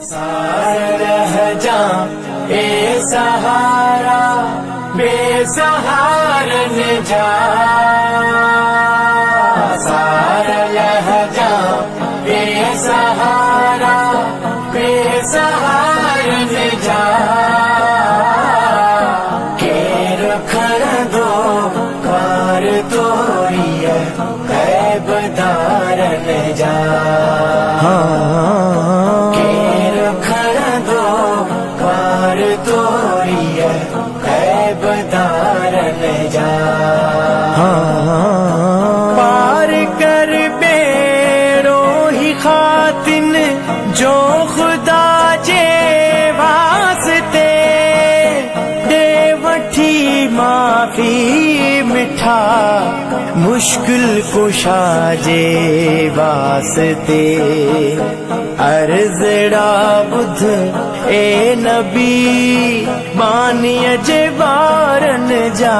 सार रह जा ए सहारा बेसहारन जा, सार रह जा बेसहारा बेसहारन जा, के रखण दो कार तोरिए कैब धारन जा, के रखण दो कार तोरिए कैब धारन जा, पार कर बेरो ही खातिन जो खुदा जे वास्ते दे वठी माफी मिठा मुश्किल कुशा जे वास्ते, अर्ज़ड़ा बुध ए नबी बानीअ जे बारन जा।